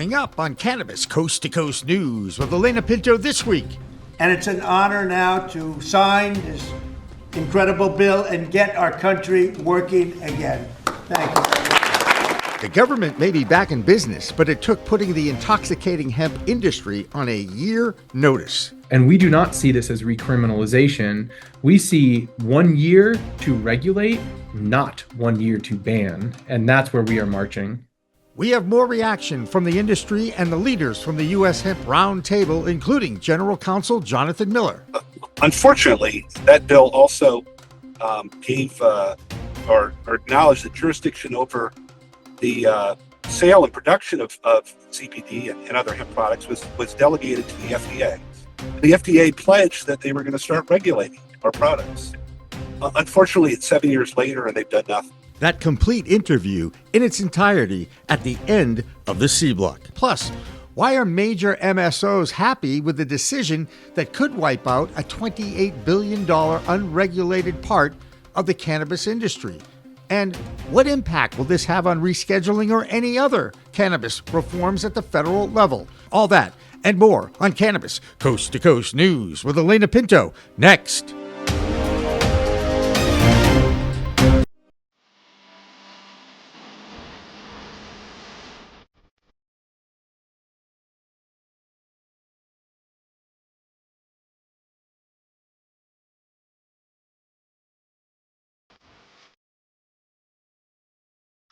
Coming up on Cannabis Coast to Coast News with Alaina Pinto this week. And it's an honor now to sign this incredible bill and get our country working again. Thank you. The government may be back in business, but it took putting the intoxicating hemp industry on a year notice. And we do not see this as recriminalization. We see 1 year to regulate, not 1 year to ban. And that's where we are marching. We have more reaction from the industry and the leaders from the U.S. Hemp Roundtable, including General Counsel Jonathan Miller. Unfortunately, that bill also gave or acknowledged the jurisdiction over the sale and production of CBD and other hemp products was delegated to the FDA. The FDA pledged that they were going to start regulating our products. Unfortunately, it's 7 years later and they've done nothing. That complete interview in its entirety at the end of the C Block. Plus, why are major MSOs happy with the decision that could wipe out a $28 billion unregulated part of the cannabis industry? And what impact will this have on rescheduling or any other cannabis reforms at the federal level? All that and more on Cannabis Coast to Coast News with Alaina Pinto next.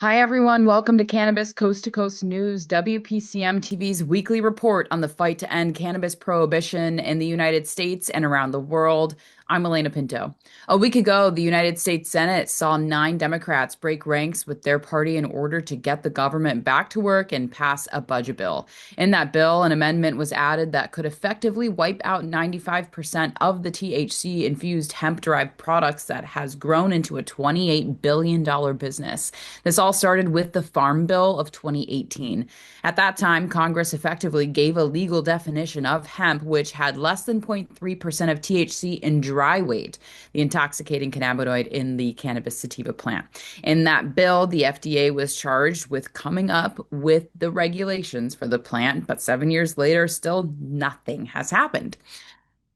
Hi, everyone. Welcome to Cannabis Coast to Coast News, WPCM TV's weekly report on the fight to end cannabis prohibition in the United States and around the world. I'm Alaina Pinto. A week ago, the United States Senate saw 9 Democrats break ranks with their party in order to get the government back to work and pass a budget bill. In that bill, an amendment was added that could effectively wipe out 95% of the THC-infused hemp-derived products that has grown into a $28 billion business. This all started with the Farm Bill of 2018. At that time, Congress effectively gave a legal definition of hemp, which had less than 0.3% of THC in dry weight, the intoxicating cannabinoid in the cannabis sativa plant. In that bill, the FDA was charged with coming up with the regulations for the plant, but 7 years later, still nothing has happened.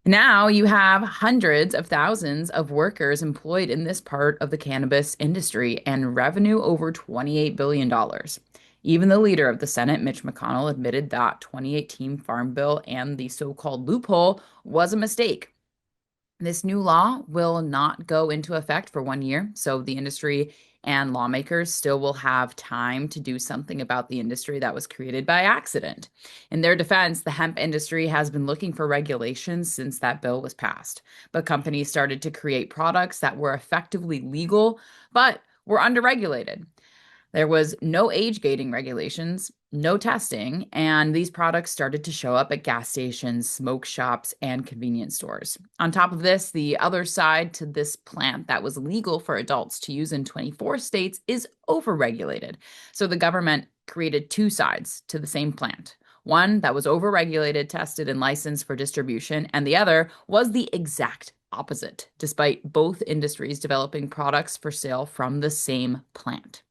Now you have hundreds of thousands of workers employed in this part of the cannabis industry and revenue over $28 billion. Even the leader of the Senate, Mitch McConnell, admitted that 2018 Farm Bill and the so-called loophole was a mistake. This new law will not go into effect for 1 year, so the industry and lawmakers still will have time to do something about the industry that was created by accident. In their defense, the hemp industry has been looking for regulations since that bill was passed, but companies started to create products that were effectively legal, but were underregulated. There was no age gating regulations, no testing, and these products started to show up at gas stations, smoke shops, and convenience stores. On top of this, the other side to this plant that was legal for adults to use in 24 states is overregulated. So the government created 2 sides to the same plant. One that was overregulated, tested, and licensed for distribution, and the other was the exact opposite, despite both industries developing products for sale from the same plant.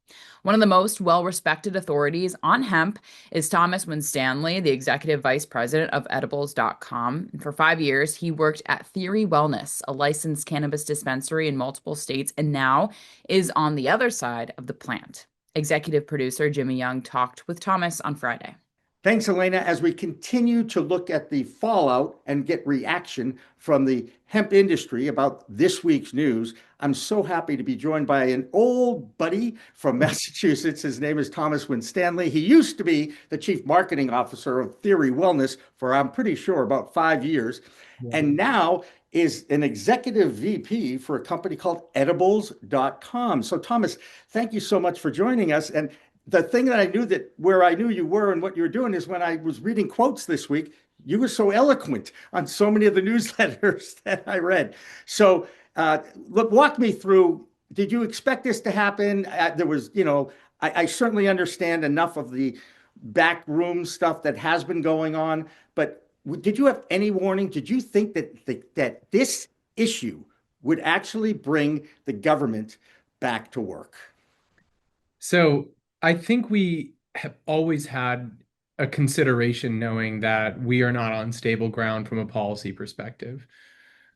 One of the most well-respected authorities on hemp is Thomas Winstanley, the executive vice president of edibles.com. For 5 years, he worked at Theory Wellness, a licensed cannabis dispensary in multiple states, and now is on the other side of the plant. Executive producer Jimmy Young talked with Thomas on Friday. Thanks, Alaina. As we continue to look at the fallout and get reaction from the hemp industry about this week's news, I'm so happy to be joined by an old buddy from Massachusetts. His name is Thomas Winstanley. He used to be the chief marketing officer of Theory Wellness for, I'm pretty sure, about 5 years, and now is an executive VP for a company called edibles.com. So, Thomas, thank you so much for joining us. And the thing that I knew that where I knew you were and what you were doing is when I was reading quotes this week, you were so eloquent on so many of the newsletters that I read. So look, walk me through, did you expect this to happen? There was, I certainly understand enough of the backroom stuff that has been going on, but did you have any warning? Did you think that this issue would actually bring the government back to work? So I think we have always had a consideration knowing that we are not on stable ground from a policy perspective.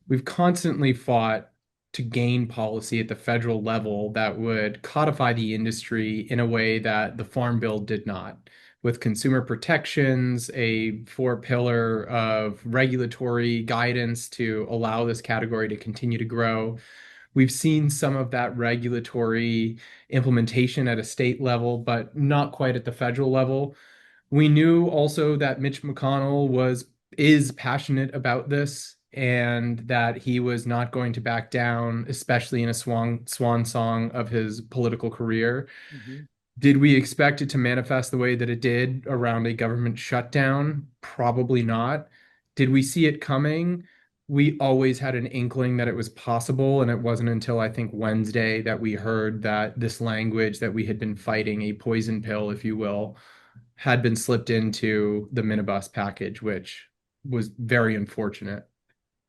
We've constantly fought to gain policy at the federal level that would codify the industry in a way that the Farm Bill did not, with consumer protections, a four-pillar of regulatory guidance to allow this category to continue to grow. We've seen some of that regulatory implementation at a state level, but not quite at the federal level. We knew also that Mitch McConnell is passionate about this and that he was not going to back down, especially in a swan song of his political career. Did we expect it to manifest the way that it did around a government shutdown? Probably not. Did we see it coming? We always had an inkling that it was possible, and it wasn't until I think Wednesday that we heard that this language that we had been fighting, a poison pill, if you will, had been slipped into the minibus package, which was very unfortunate.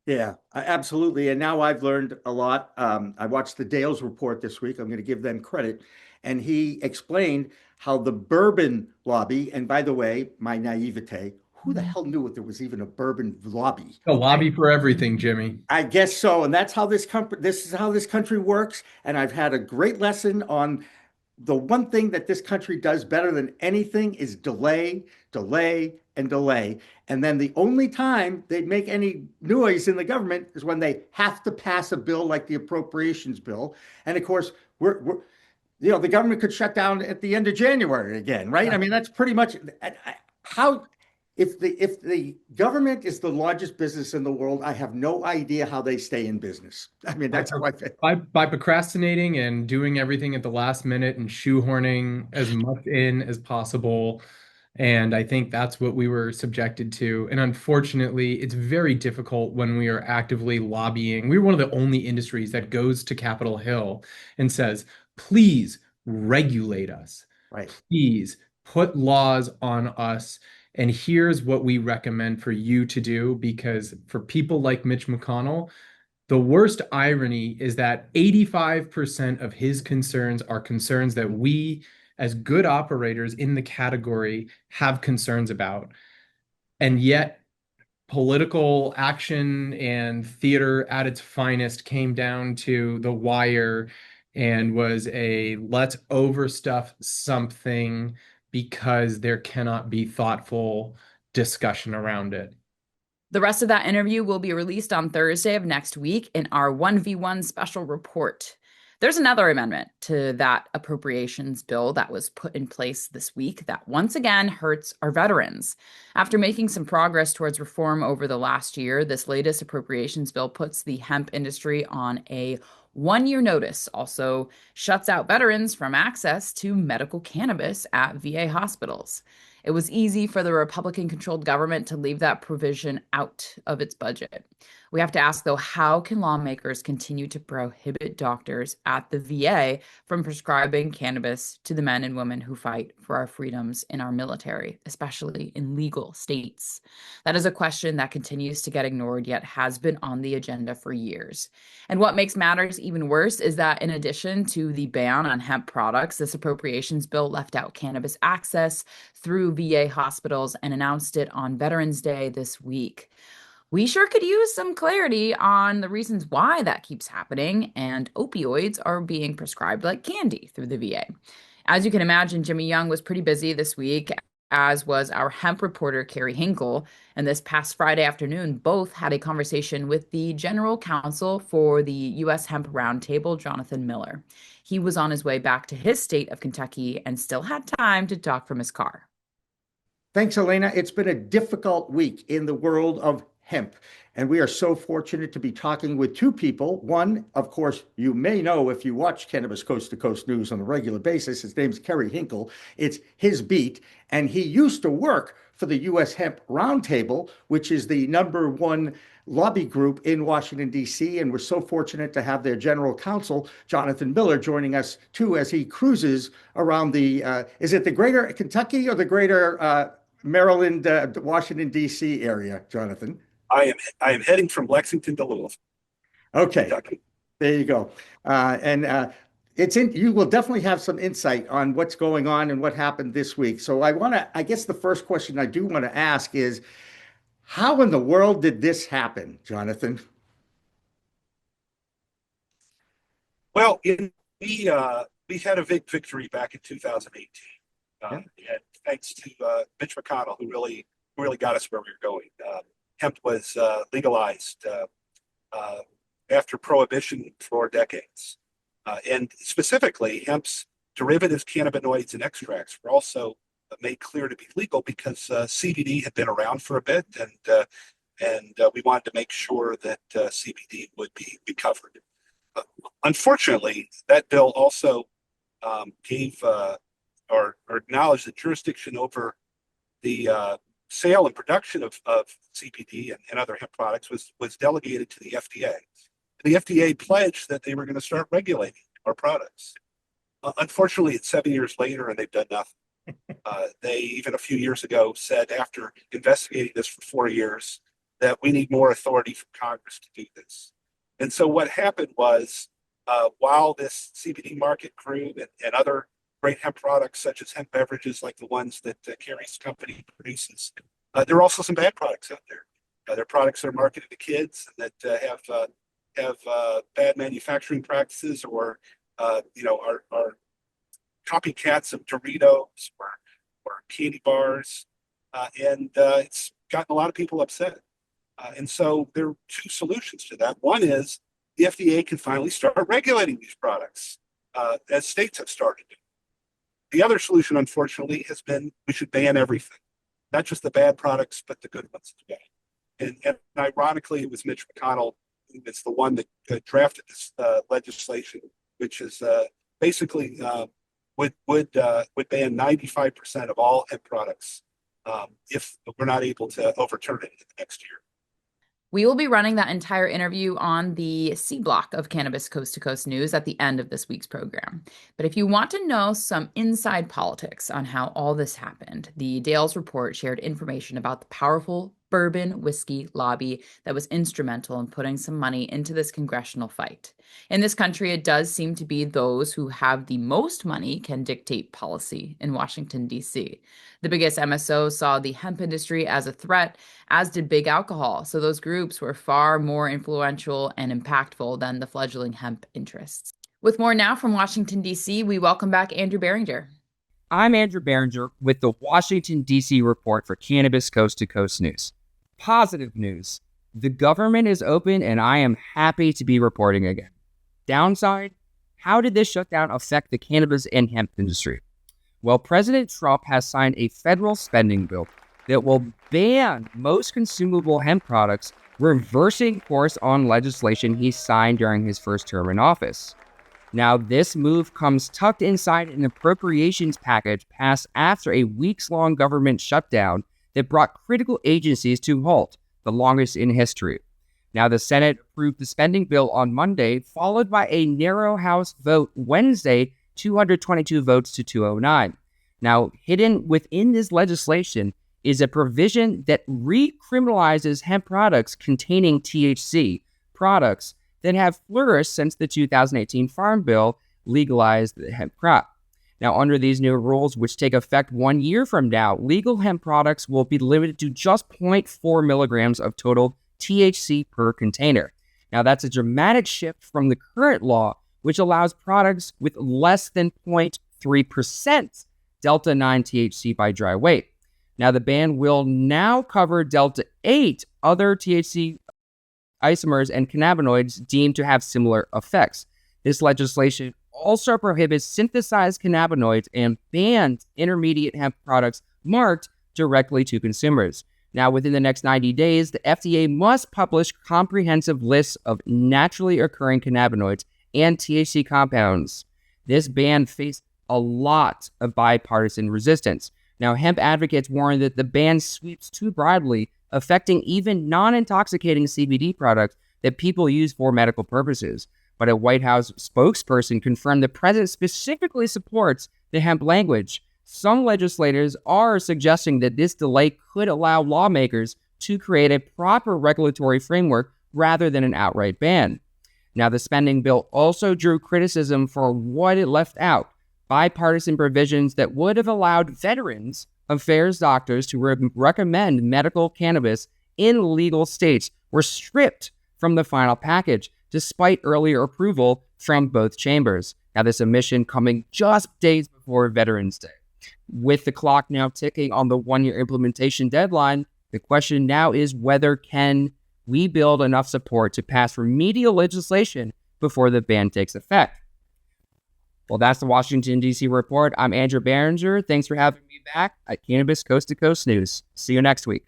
Yeah, absolutely. And now I've learned a lot. I watched the Dales report this week. I'm going to give them credit. And he explained how the bourbon lobby, and by the way, my naivete, who the hell knew if there was even a bourbon lobby? A lobby for everything, Jimmy. I guess so. And that's how this is how this country works. And I've had a great lesson on the one thing that this country does better than anything is delay, delay, and delay. And then the only time they make any noise in the government is when they have to pass a bill like the appropriations bill. And of course, the government could shut down at the end of January again, right? I mean, that's pretty much how. If the government is the largest business in the world, I have no idea how they stay in business. I mean, that's how I think. By procrastinating and doing everything at the last minute and shoehorning as much in as possible. And I think that's what we were subjected to. And unfortunately, it's very difficult when we are actively lobbying. We're one of the only industries that goes to Capitol Hill and says, please regulate us. Right. Please put laws on us. And here's what we recommend for you to do, because for people like Mitch McConnell, the worst irony is that 85% of his concerns are concerns that we, as good operators in the category, have concerns about. And yet, political action and theater at its finest came down to the wire and was a let's overstuff something because there cannot be thoughtful discussion around it. The rest of that interview will be released on Thursday of next week in our 1v1 special report. There's another amendment to that appropriations bill that was put in place this week that once again hurts our veterans. After making some progress towards reform over the last year, this latest appropriations bill puts the hemp industry on a one-year notice, also shuts out veterans from access to medical cannabis at VA hospitals. It was easy for the Republican-controlled government to leave that provision out of its budget. We have to ask, though, how can lawmakers continue to prohibit doctors at the VA from prescribing cannabis to the men and women who fight for our freedoms in our military, especially in legal states? That is a question that continues to get ignored, yet has been on the agenda for years. And what makes matters even worse is that in addition to the ban on hemp products, this appropriations bill left out cannabis access through VA hospitals and announced it on Veterans Day this week. We sure could use some clarity on the reasons why that keeps happening, and opioids are being prescribed like candy through the VA. As you can imagine, Jimmy Young was pretty busy this week, as was our hemp reporter, Carrie Hinkle. And this past Friday afternoon, both had a conversation with the general counsel for the U.S. Hemp Roundtable, Jonathan Miller. He was on his way back to his state of Kentucky and still had time to talk from his car. Thanks, Alaina. It's been a difficult week in the world of hemp. And we are so fortunate to be talking with two people. One, of course, you may know if you watch Cannabis Coast to Coast News on a regular basis. His name's Carrie Hinkle. It's his beat. And he used to work for the U.S. Hemp Roundtable, which is the #1 lobby group in Washington, D.C. And we're so fortunate to have their general counsel, Jonathan Miller, joining us, too, as he cruises around is it the greater Kentucky or the greater Maryland, Washington, D.C. area, Jonathan? I am heading from Lexington to Louisville. Okay, Kentucky. there you go. And You will definitely have some insight on what's going on and what happened this week. So I guess the first question I do want to ask is, how in the world did this happen, Jonathan? Well, we had a big victory back in 2018, Yeah. and thanks to Mitch McConnell, who really got us where we were going. Hemp was legalized after prohibition for decades, and specifically, hemp's derivatives, cannabinoids, and extracts were also made clear to be legal because CBD had been around for a bit, and we wanted to make sure that CBD would be covered. Unfortunately, that bill also gave or acknowledged the jurisdiction over the sale and production of CBD and other hemp products was delegated to the FDA. The FDA pledged that they were going to start regulating our products. Unfortunately, it's 7 years later and they've done nothing. They even a few years ago said, after investigating this for 4 years, that we need more authority from Congress to do this. And so what happened was, while this CBD market grew and other great hemp products, such as hemp beverages like the ones that Carrie's company produces, there are also some bad products out there. There are products that are marketed to kids and that have bad manufacturing practices, or are copycats of Doritos or candy bars, and it's gotten a lot of people upset. And so there are two solutions to that. One is the FDA can finally start regulating these products, as states have started to. The other solution, unfortunately, has been we should ban everything, not just the bad products, but the good ones as well. And ironically, it was Mitch McConnell who is the one that drafted this legislation, which is basically would ban 95% of all hemp products if we're not able to overturn it in the next year. We will be running that entire interview on the C block of Cannabis Coast to Coast News at the end of this week's program. But if you want to know some inside politics on how all this happened, the Dales report shared information about the powerful bourbon whiskey lobby that was instrumental in putting some money into this congressional fight. In this country, it does seem to be those who have the most money can dictate policy in Washington, D.C. The biggest MSO saw the hemp industry as a threat, as did big alcohol. So those groups were far more influential and impactful than the fledgling hemp interests. With more now from Washington, D.C., we welcome back Andrew Barringer. I'm Andrew Barringer with the Washington, D.C. report for Cannabis Coast to Coast News. Positive news. The government is open and I am happy to be reporting again. Downside, how did this shutdown affect the cannabis and hemp industry? Well, President Trump has signed a federal spending bill that will ban most consumable hemp products, reversing course on legislation he signed during his first term in office. Now, this move comes tucked inside an appropriations package passed after a weeks-long government shutdown that brought critical agencies to halt, the longest in history. Now, the Senate approved the spending bill on Monday, followed by a narrow House vote Wednesday, 222 votes to 209. Now, hidden within this legislation is a provision that recriminalizes hemp products containing THC, products that have flourished since the 2018 Farm Bill legalized the hemp crop. Now, under these new rules, which take effect 1 year from now, legal hemp products will be limited to just 0.4 milligrams of total THC per container. Now, that's a dramatic shift from the current law, which allows products with less than 0.3% Delta 9 THC by dry weight. Now, the ban will now cover Delta 8 other THC isomers and cannabinoids deemed to have similar effects. This legislation also prohibits synthesized cannabinoids and bans intermediate hemp products marked directly to consumers. Now, within the next 90 days, the FDA must publish comprehensive lists of naturally occurring cannabinoids and THC compounds. This ban faced a lot of bipartisan resistance. Now, hemp advocates warn that the ban sweeps too broadly, affecting even non-intoxicating CBD products that people use for medical purposes. But a White House spokesperson confirmed the president specifically supports the hemp language. Some legislators are suggesting that this delay could allow lawmakers to create a proper regulatory framework rather than an outright ban. Now, the spending bill also drew criticism for what it left out. Bipartisan provisions that would have allowed Veterans Affairs doctors to recommend medical cannabis in legal states were stripped from the final package, despite earlier approval from both chambers. Now, this omission coming just days before Veterans Day. With the clock now ticking on the one-year implementation deadline, the question now is whether can we build enough support to pass remedial legislation before the ban takes effect. Well, that's the Washington, D.C. report. I'm Andrew Behringer. Thanks for having me back at Cannabis Coast to Coast News. See you next week.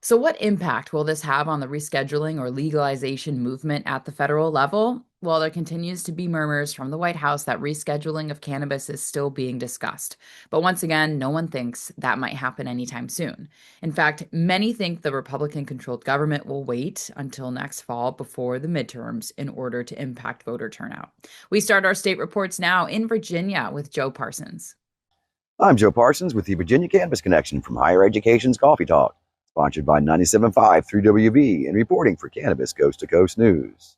So what impact will this have on the rescheduling or legalization movement at the federal level? Well, there continues to be murmurs from the White House that rescheduling of cannabis is still being discussed. But once again, no one thinks that might happen anytime soon. In fact, many think the Republican-controlled government will wait until next fall before the midterms in order to impact voter turnout. We start our state reports now in Virginia with Joe Parsons. I'm Joe Parsons with the Virginia Cannabis Connection from Higher Education's Coffee Talk, sponsored by 97.5 through WV and reporting for Cannabis Coast to Coast News.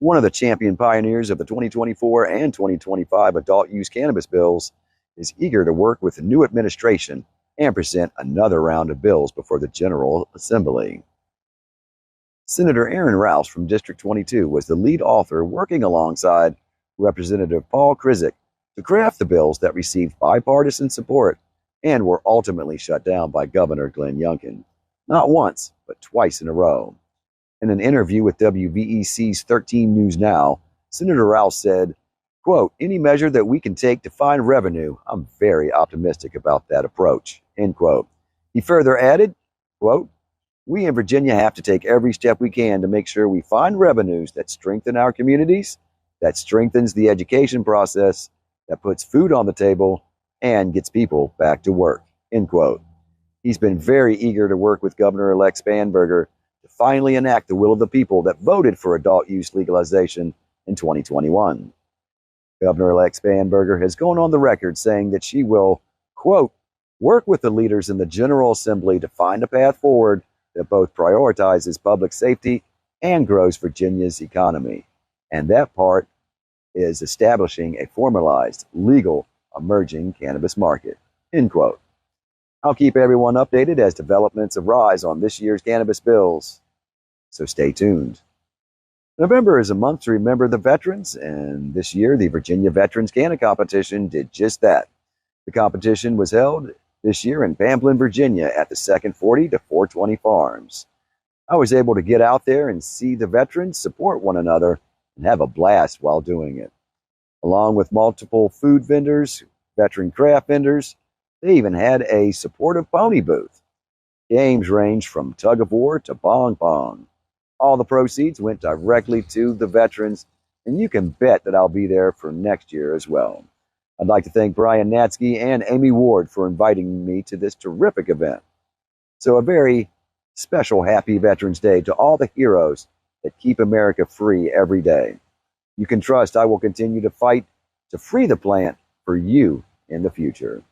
One of the champion pioneers of the 2024 and 2025 adult use cannabis bills is eager to work with the new administration and present another round of bills before the General Assembly. Senator Aaron Rouse from District 22 was the lead author working alongside Representative Paul Krizik to craft the bills that received bipartisan support and were ultimately shut down by Governor Glenn Youngkin, not once, but twice in a row. In an interview with WVEC's 13 News Now, Senator Rouse said, quote, any measure that we can take to find revenue, I'm very optimistic about that approach, end quote. He further added, quote, we in Virginia have to take every step we can to make sure we find revenues that strengthen our communities, that strengthens the education process, that puts food on the table, and gets people back to work, end quote. He's been very eager to work with Governor-elect Spanberger to finally enact the will of the people that voted for adult use legalization in 2021. Governor-elect Spanberger has gone on the record saying that she will, quote, work with the leaders in the General Assembly to find a path forward that both prioritizes public safety and grows Virginia's economy. And that part is establishing a formalized, legal, emerging cannabis market, end quote. I'll keep everyone updated as developments arise on this year's cannabis bills, so stay tuned. November is a month to remember the veterans, and this year the Virginia Veterans Canna Competition did just that. The competition was held this year in Pamplin, Virginia at the Second 40 to 420 Farms. I was able to get out there and see the veterans support one another and have a blast while doing it. Along with multiple food vendors, veteran craft vendors, they even had a supportive pony booth. Games ranged from tug of war to bong pong. All the proceeds went directly to the veterans, and you can bet that I'll be there for next year as well. I'd like to thank Brian Natsky and Amy Ward for inviting me to this terrific event. So a very special happy Veterans Day to all the heroes that keep America free every day. You can trust I will continue to fight to free the plant for you in the future.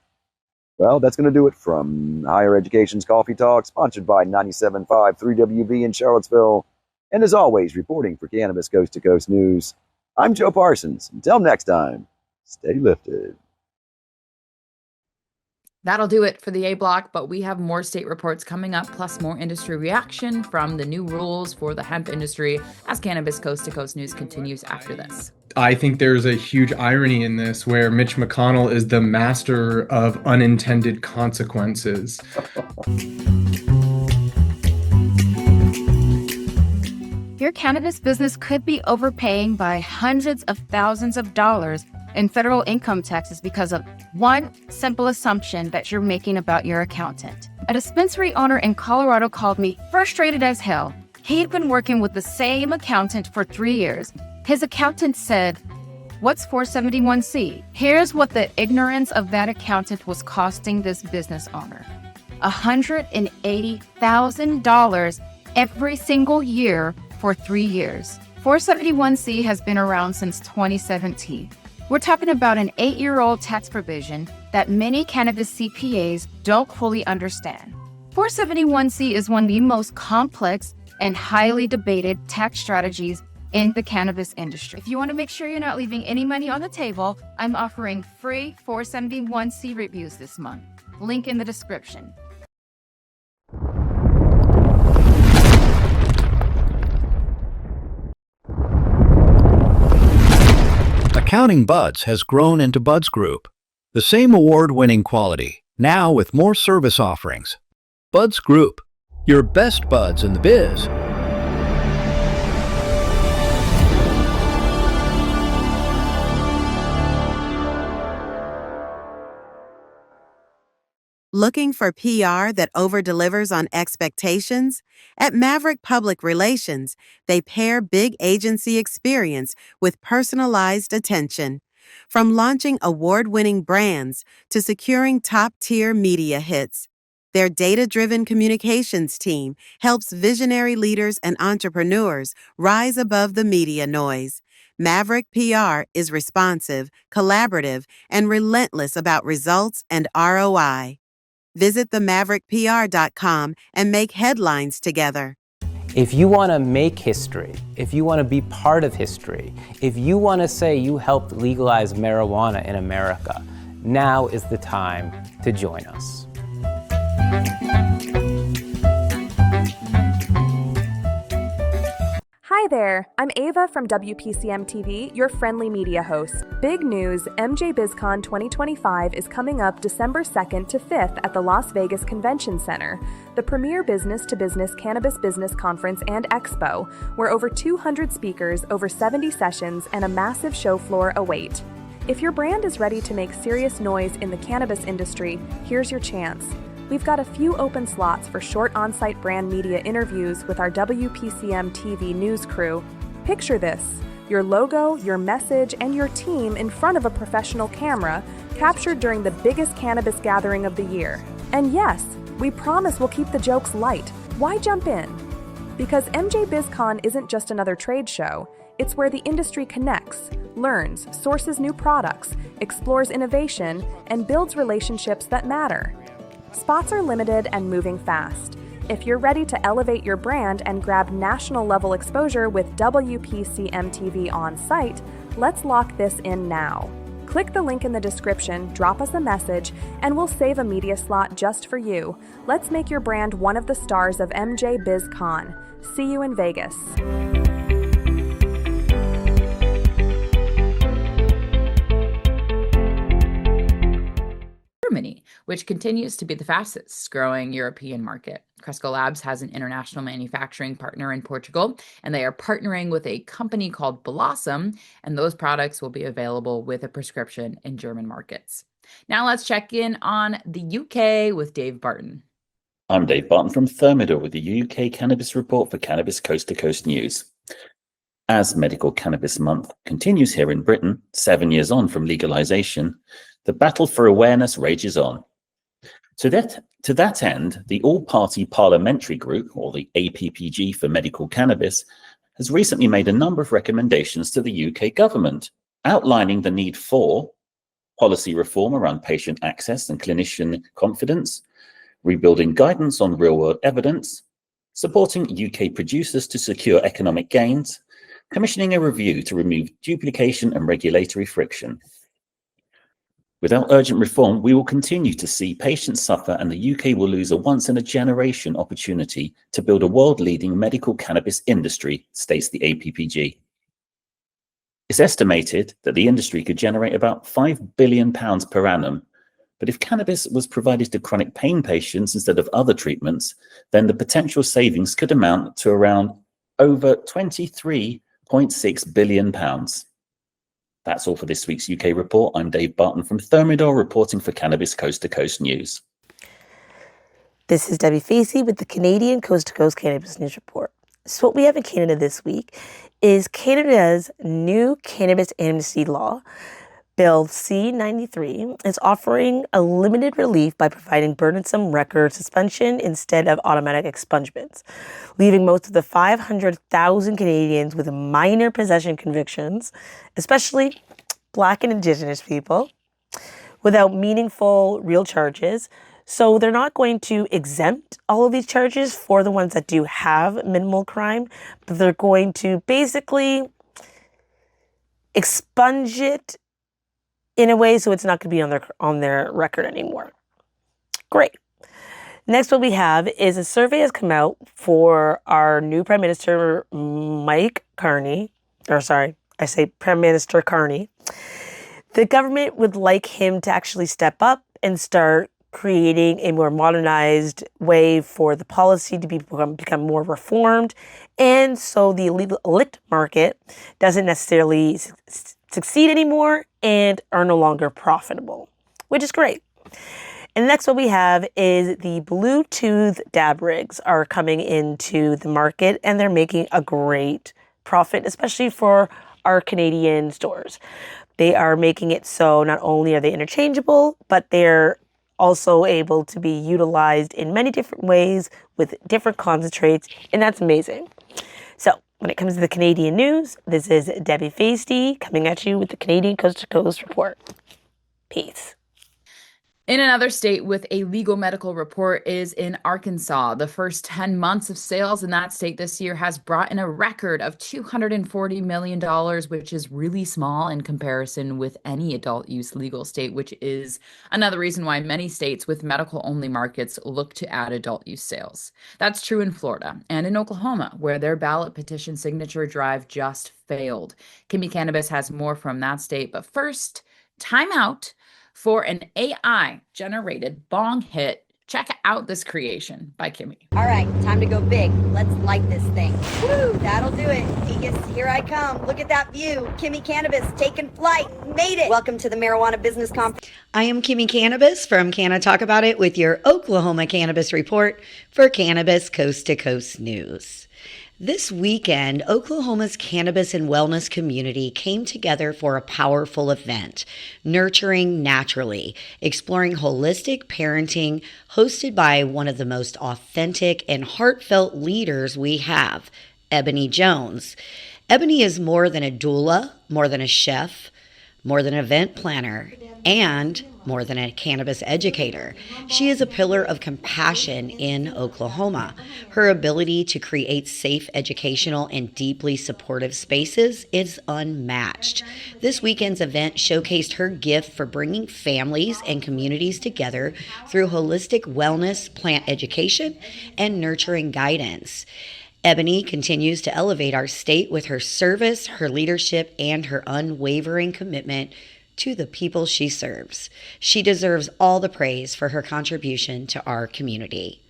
Well, that's going to do it from Higher Education's Coffee Talk, sponsored by 97.5 3WV in Charlottesville. And as always, reporting for Cannabis Coast to Coast News, I'm Joe Parsons. Until next time, stay lifted. That'll do it for the A block, but we have more state reports coming up, plus more industry reaction from the new rules for the hemp industry as Cannabis Coast to Coast News continues after this. I think there's a huge irony in this where Mitch McConnell is the master of unintended consequences. Your cannabis business could be overpaying by hundreds of thousands of dollars in federal income taxes because of one simple assumption that you're making about your accountant. A dispensary owner in Colorado called me frustrated as hell. He'd been working with the same accountant for 3 years. His accountant said, "What's 471C?" Here's what the ignorance of that accountant was costing this business owner. $180,000 every single year for 3 years. 471C has been around since 2017. We're talking about an 8-year-old tax provision that many cannabis CPAs don't fully understand. 471C is one of the most complex and highly debated tax strategies in the cannabis industry. If you want to make sure you're not leaving any money on the table, I'm offering free 471c reviews this month. Link in the description. Accounting Buds has grown into Buds Group, the same award-winning quality, now with more service offerings. Buds Group, your best buds in the biz. Looking for PR that over-delivers on expectations? At Maverick Public Relations, they pair big agency experience with personalized attention. From launching award-winning brands to securing top-tier media hits, their data-driven communications team helps visionary leaders and entrepreneurs rise above the media noise. Maverick PR is responsive, collaborative, and relentless about results and ROI. Visit themaverickpr.com and make headlines together. If you want to make history, if you want to be part of history, if you want to say you helped legalize marijuana in America, now is the time to join us. Hi there, I'm Ava from WPCM TV, your friendly media host. Big news, MJ BizCon 2025 is coming up December 2nd to 5th at the Las Vegas Convention Center, the premier business-to-business cannabis business conference and expo, where over 200 speakers, over 70 sessions, and a massive show floor await. If your brand is ready to make serious noise in the cannabis industry, here's your chance. We've got a few open slots for short on-site brand media interviews with our WPCM TV news crew. Picture this: your logo, your message, and your team in front of a professional camera, captured during the biggest cannabis gathering of the year. And yes, we promise we'll keep the jokes light. Why jump in? Because MJ BizCon isn't just another trade show. It's where the industry connects, learns, sources new products, explores innovation, and builds relationships that matter. Spots are limited and moving fast. If you're ready to elevate your brand and grab national-level exposure with WPCM TV on site, let's lock this in now. Click the link in the description, drop us a message, and we'll save a media slot just for you. Let's make your brand one of the stars of MJ BizCon. See you in Vegas. Germany, which continues to be the fastest growing European market. Cresco Labs has an international manufacturing partner in Portugal, and they are partnering with a company called Blossom, and those products will be available with a prescription in German markets. Now let's check in on the UK with Dave Barton. I'm Dave Barton from Thermidor with the UK Cannabis Report for Cannabis Coast to Coast News. As Medical Cannabis Month continues here in Britain, 7 years on from legalization, the battle for awareness rages on. To that end, the All-Party Parliamentary Group, or the APPG for Medical Cannabis, has recently made a number of recommendations to the UK government, outlining the need for policy reform around patient access and clinician confidence, rebuilding guidance on real-world evidence, supporting UK producers to secure economic gains, commissioning a review to remove duplication and regulatory friction. Without urgent reform, we will continue to see patients suffer, and the UK will lose a once-in-a-generation opportunity to build a world-leading medical cannabis industry, states the APPG. It's estimated that the industry could generate about £5 billion per annum, but if cannabis was provided to chronic pain patients instead of other treatments, then the potential savings could amount to around over £23.6 billion. That's all for this week's UK Report. I'm Dave Barton from Thermidor, reporting for Cannabis Coast to Coast News. This is Debi Facey with the Canadian Coast to Coast Cannabis News Report. So what we have in Canada this week is Canada's new cannabis amnesty law, Bill C-93, is offering a limited relief by providing burdensome record suspension instead of automatic expungements, leaving most of the 500,000 Canadians with minor possession convictions, especially Black and Indigenous people, without meaningful real charges. So they're not going to exempt all of these charges for the ones that do have minimal crime, but they're going to basically expunge it in a way so it's not going to be on their record anymore. Great. Next, what we have is a survey has come out for our new Prime Minister, Mike Carney. Or sorry, I say Prime Minister Carney. The government would like him to actually step up and start creating a more modernized way for the policy to become more reformed. And so the illicit market doesn't necessarily succeed anymore and are no longer profitable, which is great. And next what we have is the Bluetooth dab rigs are coming into the market, and they're making a great profit, especially for our Canadian stores. They are making it so not only are they interchangeable, but they're also able to be utilized in many different ways with different concentrates, and that's amazing. So when it comes to the Canadian news, this is Debi Facey coming at you with the Canadian Coast to Coast report. Peace. In another state with a legal medical report is in Arkansas. The first 10 months of sales in that state this year has brought in a record of $240 million, which is really small in comparison with any adult use legal state, which is another reason why many states with medical only markets look to add adult use sales. That's true in Florida and in Oklahoma, where their ballot petition signature drive just failed. Kimmie Cannabis has more from that state, but first, time out for an AI-generated bong hit. Check out this creation by Kimmie. All right, time to go big. Let's light this thing. Woo, that'll do it. Here I come. Look at that view. Kimmie Cannabis taking flight. Made it. Welcome to the Marijuana Business Conference. I am Kimmie Cannabis from Can I Talk About It with your Oklahoma Cannabis Report for Cannabis Coast to Coast News. This weekend, Oklahoma's cannabis and wellness community came together for a powerful event, Nurturing Naturally, exploring holistic parenting, hosted by one of the most authentic and heartfelt leaders we have, Ebony Jones. Ebony is more than a doula, more than a chef, more than an event planner, and more than a cannabis educator. She is a pillar of compassion in Oklahoma. Her ability to create safe, educational, and deeply supportive spaces is unmatched. This weekend's event showcased her gift for bringing families and communities together through holistic wellness, plant education, and nurturing guidance. Ebony continues to elevate our state with her service, her leadership, and her unwavering commitment to the people she serves. She deserves all the praise for her contribution to our community.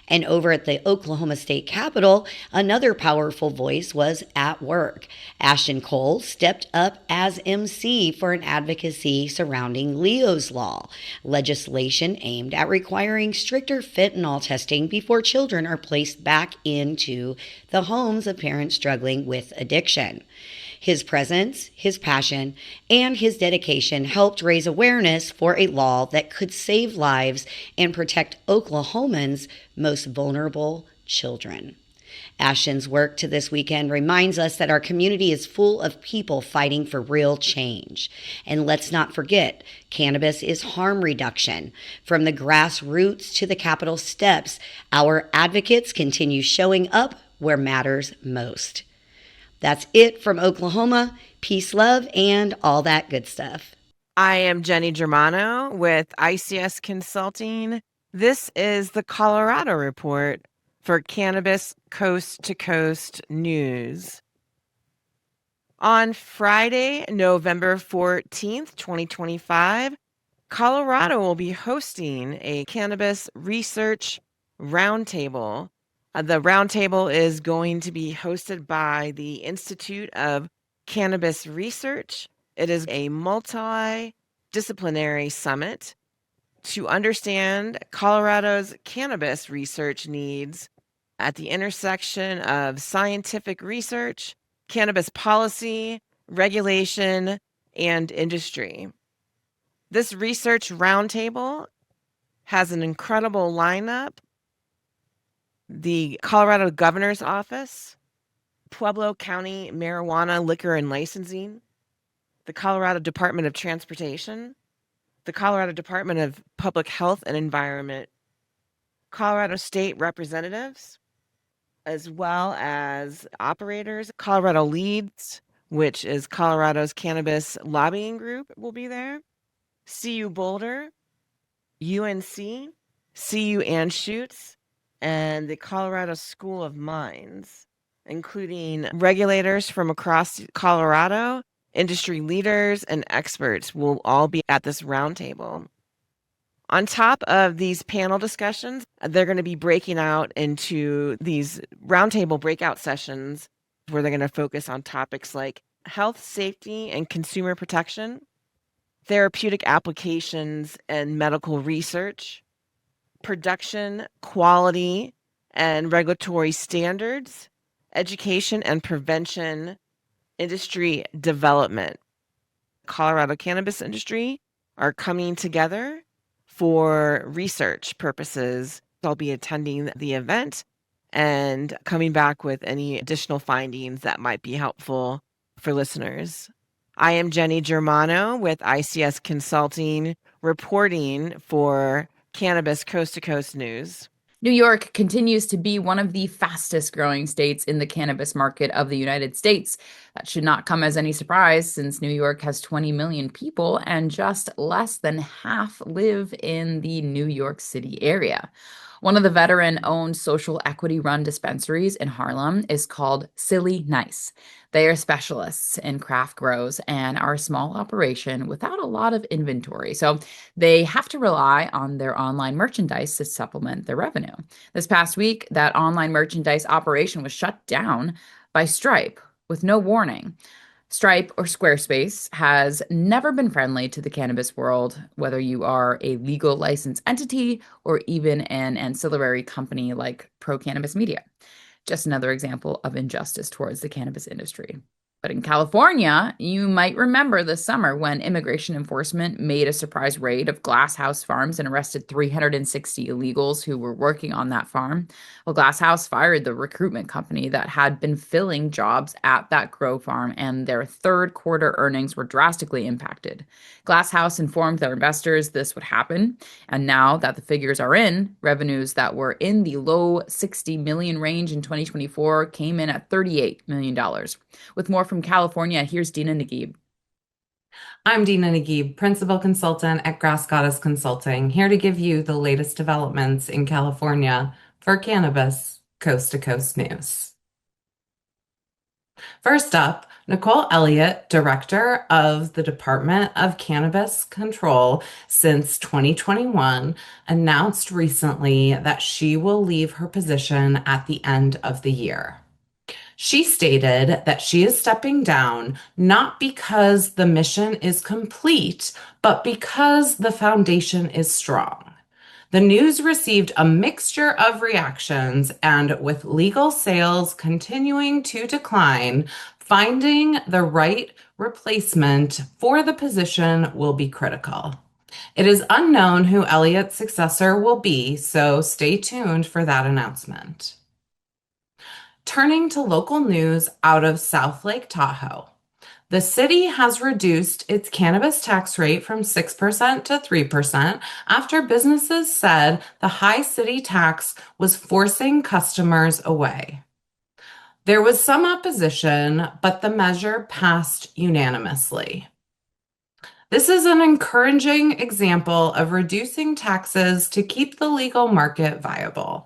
And over at the Oklahoma State Capitol, another powerful voice was at work. Ashton Cole stepped up as MC for an advocacy surrounding Leo's Law, legislation aimed at requiring stricter fentanyl testing before children are placed back into the homes of parents struggling with addiction. His presence, his passion, and his dedication helped raise awareness for a law that could save lives and protect Oklahomans' most vulnerable children. Ashton's work to this weekend reminds us that our community is full of people fighting for real change. And let's not forget, cannabis is harm reduction. From the grassroots to the Capitol steps, our advocates continue showing up where matters most. That's it from Oklahoma. Peace, love, and all that good stuff. I am Jenny Germano with ICS Consulting. This is the Colorado Report for Cannabis Coast to Coast News. On Friday, November 14th, 2025, Colorado will be hosting a cannabis research roundtable. The roundtable is going to be hosted by the Institute of Cannabis Research. It is a multidisciplinary summit to understand Colorado's cannabis research needs at the intersection of scientific research, cannabis policy, regulation, and industry. This research roundtable has an incredible lineup. The Colorado Governor's Office, Pueblo County Marijuana Liquor and Licensing, the Colorado Department of Transportation, the Colorado Department of Public Health and Environment, Colorado state representatives, as well as operators. Colorado Leads, which is Colorado's cannabis lobbying group, will be there. CU Boulder, UNC, CU Anschutz, and the Colorado School of Mines, including regulators from across Colorado, industry leaders, and experts will all be at this roundtable. On top of these panel discussions, they're going to be breaking out into these roundtable breakout sessions where they're going to focus on topics like health, safety, and consumer protection, therapeutic applications and medical research, production, quality, and regulatory standards, education and prevention, industry development. Colorado cannabis industry are coming together for research purposes. I'll be attending the event and coming back with any additional findings that might be helpful for listeners. I am Jenny Germano with ICS Consulting, reporting for Cannabis Coast to Coast News. New York continues to be one of the fastest growing states in the cannabis market of the United States. That should not come as any surprise since New York has 20 million people and just less than half live in the New York City area. One of the veteran-owned social equity-run dispensaries in Harlem is called Silly Nice. They are specialists in craft grows and are a small operation without a lot of inventory, so they have to rely on their online merchandise to supplement their revenue. This past week, that online merchandise operation was shut down by Stripe with no warning. Stripe, or Squarespace, has never been friendly to the cannabis world, whether you are a legal licensed entity or even an ancillary company like Pro Cannabis Media. Just another example of injustice towards the cannabis industry. But in California, you might remember this summer when immigration enforcement made a surprise raid of Glass House Farms and arrested 360 illegals who were working on that farm. Well, Glass House fired the recruitment company that had been filling jobs at that grow farm, and their third quarter earnings were drastically impacted. Glass House informed their investors this would happen, and now that the figures are in, revenues that were in the low 60 million range in 2024 came in at $38 million. With more from California, here's Dina Nagib. I'm Dina Nagib, Principal Consultant at Grass Goddess Consulting, here to give you the latest developments in California for Cannabis Coast to Coast News. First up, Nicole Elliott, Director of the Department of Cannabis Control since 2021, announced recently that she will leave her position at the end of the year. She stated that she is stepping down not because the mission is complete, but because the foundation is strong. The news received a mixture of reactions, and with legal sales continuing to decline, finding the right replacement for the position will be critical. It is unknown who Elliott's successor will be, so stay tuned for that announcement. Turning to local news out of South Lake Tahoe. The city has reduced its cannabis tax rate from 6% to 3% after businesses said the high city tax was forcing customers away. There was some opposition, but the measure passed unanimously. This is an encouraging example of reducing taxes to keep the legal market viable.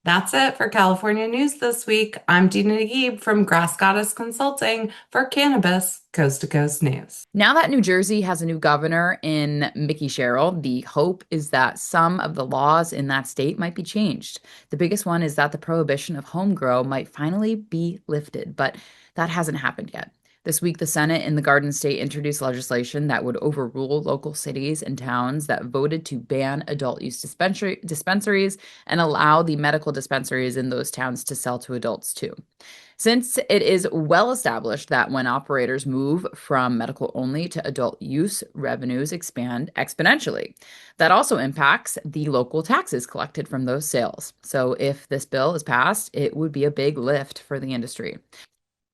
That's it for California news this week. I'm Dina Nagib from Grass Goddess Consulting for Cannabis Coast to Coast News. Now that New Jersey has a new governor in Mickey Sherrill, the hope is that some of the laws in that state might be changed. The biggest one is that the prohibition of home grow might finally be lifted, but that hasn't happened yet. This week, the Senate in the Garden State introduced legislation that would overrule local cities and towns that voted to ban adult use dispensaries and allow the medical dispensaries in those towns to sell to adults too. Since it is well established that when operators move from medical only to adult use, revenues expand exponentially. That also impacts the local taxes collected from those sales. So if this bill is passed, it would be a big lift for the industry.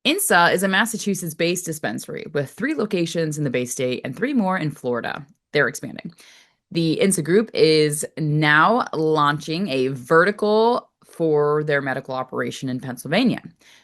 INSA is a Massachusetts-based dispensary with 3 locations in the Bay State and 3 more in Florida. They're expanding. The INSA group is now launching a vertical for their medical operation in Pennsylvania.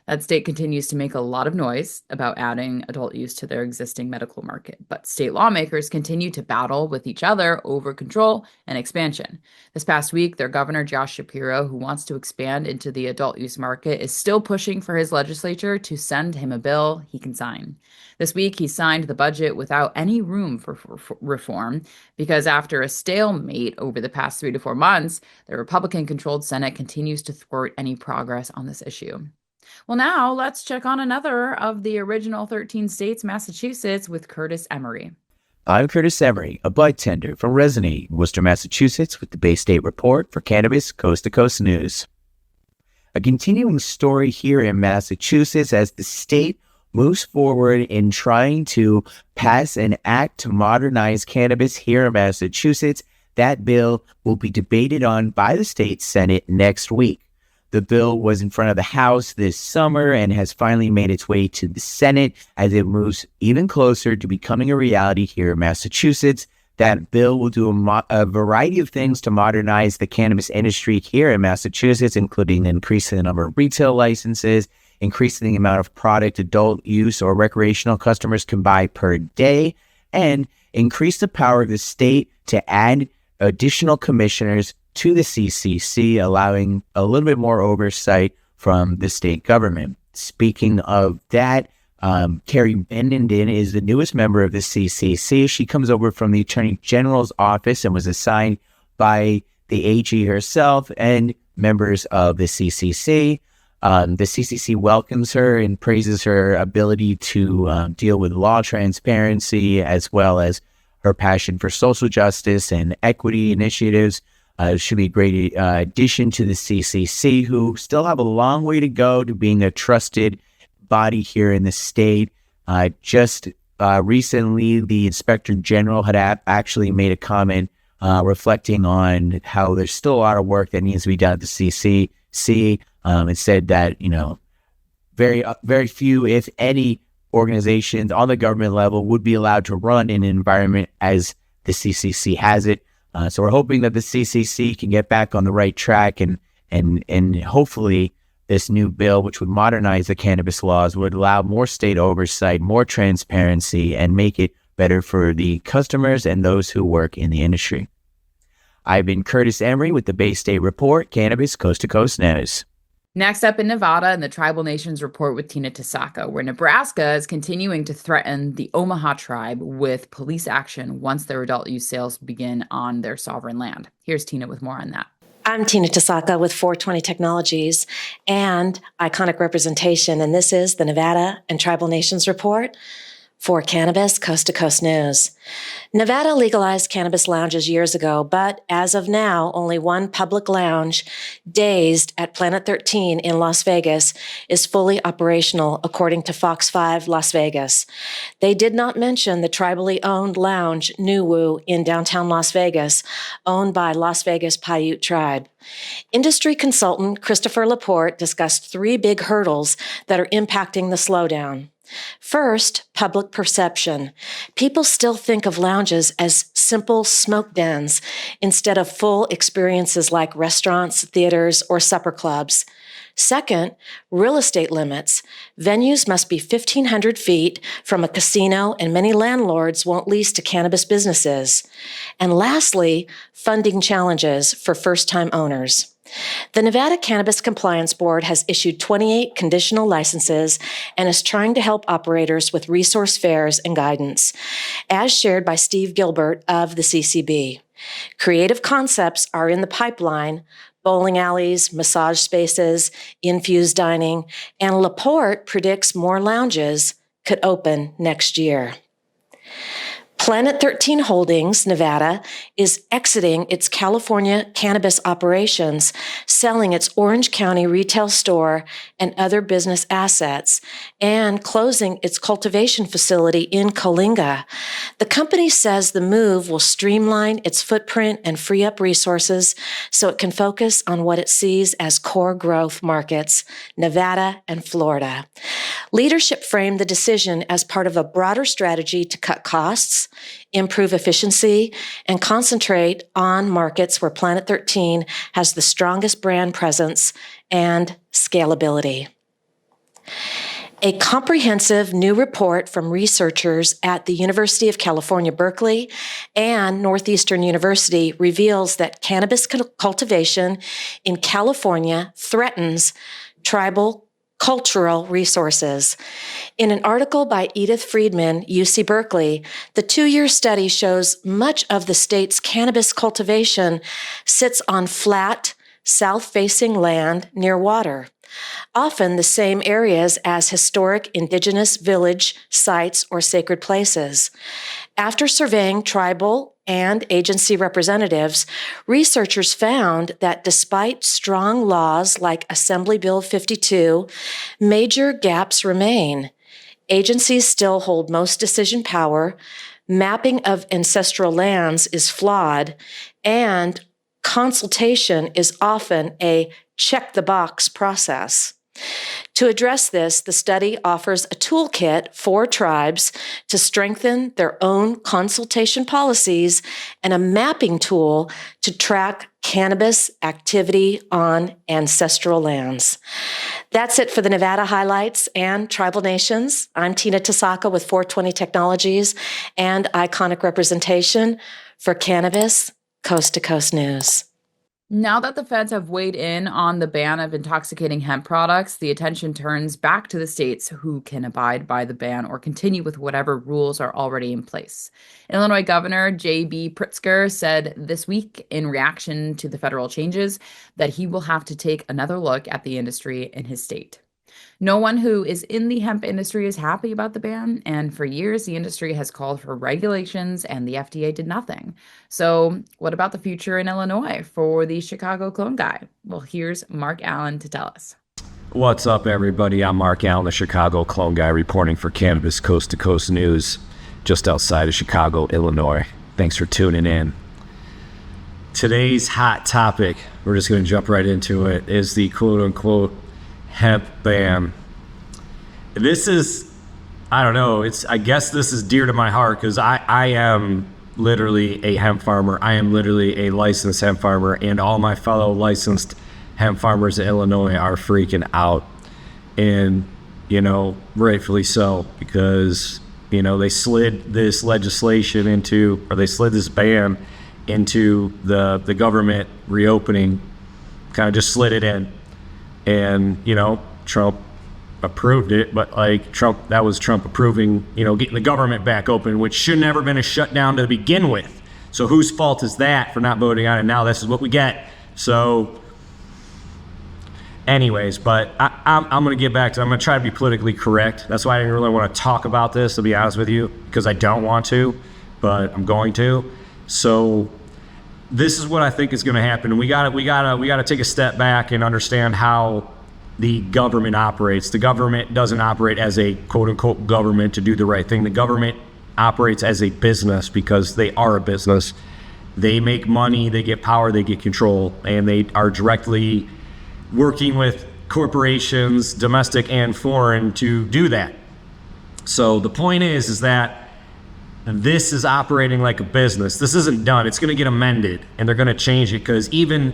That state continues to make a lot of noise about adding adult use to their existing medical market, but state lawmakers continue to battle with each other over control and expansion. This past week, their governor, Josh Shapiro, who wants to expand into the adult use market, is still pushing for his legislature to send him a bill he can sign. This week, he signed the budget without any room for reform because after a stalemate over the past 3 to 4 months, the Republican-controlled Senate continues to thwart any progress on this issue. Well, now let's check on another of the original 13 states, Massachusetts, with Curtis Emery. I'm Curtis Emery, a bud tender from Resonate, Worcester, Massachusetts, with the Bay State Report for Cannabis Coast to Coast News. A continuing story here in Massachusetts as the state moves forward in trying to pass an act to modernize cannabis here in Massachusetts. That bill will be debated on by the state Senate next week. The bill was in front of the House this summer and has finally made its way to the Senate as it moves even closer to becoming a reality here in Massachusetts. That bill will do a variety of things to modernize the cannabis industry here in Massachusetts, including increasing the number of retail licenses, increasing the amount of product adult use or recreational customers can buy per day, and increase the power of the state to add additional commissioners to the CCC, allowing a little bit more oversight from the state government. Speaking of that, Carrie Bennenden is the newest member of the CCC. She comes over from the Attorney General's office and was assigned by the AG herself and members of the CCC. The CCC welcomes her and praises her ability to deal with law transparency, as well as her passion for social justice and equity initiatives. Should be a great addition to the CCC, who still have a long way to go to being a trusted body here in the state. Just recently, the Inspector General had actually made a comment reflecting on how there's still a lot of work that needs to be done at the CCC. It said that, very few, if any, organizations on the government level would be allowed to run in an environment as the CCC has it. So we're hoping that the CCC can get back on the right track and hopefully this new bill, which would modernize the cannabis laws, would allow more state oversight, more transparency, and make it better for the customers and those who work in the industry. I've been Curtis Emery with the Bay State Report, Cannabis Coast to Coast News. Next up in Nevada, in the Tribal Nations Report with Tina Tasaka, where Nebraska is continuing to threaten the Omaha tribe with police action once their adult use sales begin on their sovereign land. Here's Tina with more on that. I'm Tina Tasaka with 420 Technologies and Iconic Representation, and this is the Nevada and Tribal Nations Report for Cannabis Coast to Coast News. Nevada legalized cannabis lounges years ago, but as of now, only one public lounge, Dazed at Planet 13 in Las Vegas, is fully operational, according to Fox 5 Las Vegas. They did not mention the tribally owned lounge Nuwu in downtown Las Vegas, owned by Las Vegas Paiute Tribe. Industry consultant Christopher Laporte discussed 3 big hurdles that are impacting the slowdown. First, public perception. People still think of lounges as simple smoke dens instead of full experiences like restaurants, theaters, or supper clubs. Second, real estate limits. Venues must be 1,500 feet from a casino, and many landlords won't lease to cannabis businesses. And lastly, funding challenges for first-time owners. The Nevada Cannabis Compliance Board has issued 28 conditional licenses and is trying to help operators with resource fairs and guidance, as shared by Steve Gilbert of the CCB. Creative concepts are in the pipeline: bowling alleys, massage spaces, infused dining, and Laporte predicts more lounges could open next year. Planet 13 Holdings, Nevada, is exiting its California cannabis operations, selling its Orange County retail store and other business assets, and closing its cultivation facility in Coalinga. The company says the move will streamline its footprint and free up resources so it can focus on what it sees as core growth markets, Nevada and Florida. Leadership framed the decision as part of a broader strategy to cut costs, improve efficiency, and concentrate on markets where Planet 13 has the strongest brand presence and scalability. A comprehensive new report from researchers at the University of California, Berkeley and Northeastern University reveals that cannabis cultivation in California threatens tribal cultural resources. In an article by Edith Friedman, UC Berkeley, the 2-year study shows much of the state's cannabis cultivation sits on flat, south-facing land near water, often the same areas as historic indigenous village sites or sacred places. After surveying tribal and agency representatives, researchers found that despite strong laws like Assembly Bill 52, major gaps remain. Agencies still hold most decision power, mapping of ancestral lands is flawed, and consultation is often a check-the-box process. To address this, the study offers a toolkit for tribes to strengthen their own consultation policies and a mapping tool to track cannabis activity on ancestral lands. That's it for the Nevada highlights and tribal nations. I'm Tina Tasaka with 420 Technologies and Iconic Representation for Cannabis Coast to Coast News. Now that the feds have weighed in on the ban of intoxicating hemp products, the attention turns back to the states who can abide by the ban or continue with whatever rules are already in place. Illinois Governor J.B. Pritzker said this week, in reaction to the federal changes, that he will have to take another look at the industry in his state. No one who is in the hemp industry is happy about the ban, and for years the industry has called for regulations and the FDA did nothing. So what about the future in Illinois for the Chicago clone guy? Well, here's Mark Allen to tell us. What's up, everybody? I'm Mark Allen, the Chicago clone guy, reporting for Cannabis Coast to Coast News, just outside of Chicago, Illinois. Thanks for tuning in. Today's hot topic, we're just going to jump right into it, is the quote-unquote hemp ban. This is, I don't know, I guess this is dear to my heart because I am literally a hemp farmer. I am literally a licensed hemp farmer, and all my fellow licensed hemp farmers in Illinois are freaking out. And, rightfully so, because, they slid this legislation they slid this ban into the government reopening, kind of just slid it in. And, Trump approved it, but that was Trump approving, getting the government back open, which should never been a shutdown to begin with. So whose fault is that for not voting on it? Now this is what we get. So anyways, but I'm going to get back to, I'm going to try to be politically correct. That's why I didn't really want to talk about this, to be honest with you, because I don't want to, but I'm going to. So this is what I think is going to happen. And we got to take a step back and understand how the government operates. The government doesn't operate as a quote unquote government to do the right thing. The government operates as a business because they are a business. They make money, they get power, they get control, and they are directly working with corporations, domestic and foreign, to do that. So the point is that this is operating like a business. This isn't done. It's going to get amended, and they're going to change it because even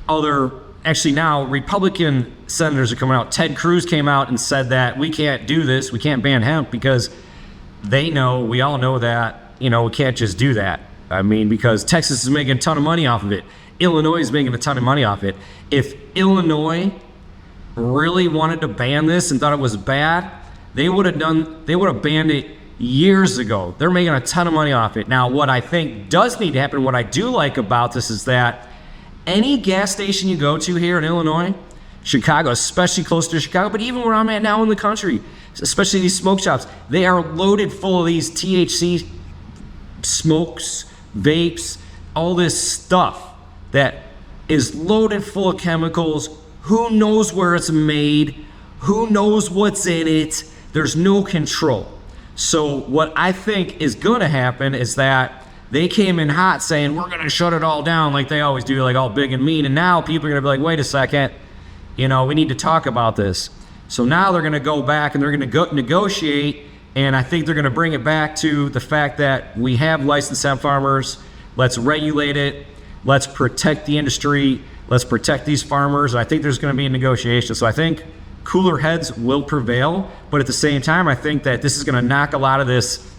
now Republican senators are coming out. Ted Cruz came out and said that we can't do this. We can't ban hemp because we all know that, we can't just do that. I mean, because Texas is making a ton of money off of it. Illinois is making a ton of money off it. If Illinois really wanted to ban this and thought it was bad, they would have banned it years ago. They're making a ton of money off it. Now, what I think does need to happen, what I do like about this is that any gas station you go to here in Illinois, Chicago, especially close to Chicago, but even where I'm at now in the country, especially these smoke shops, they are loaded full of these THC smokes, vapes, all this stuff that is loaded full of chemicals. Who knows where it's made? Who knows what's in it? There's no control. So what I think is going to happen is that they came in hot saying, we're going to shut it all down like they always do, like all big and mean. And now people are going to be like, wait a second, we need to talk about this. So now they're going to go back and they're going to go negotiate, and I think they're going to bring it back to the fact that we have licensed hemp farmers. Let's regulate it. Let's protect the industry. Let's protect these farmers. I think there's going to be a negotiation. So I think cooler heads will prevail, but at the same time, I think that this is going to knock a lot of this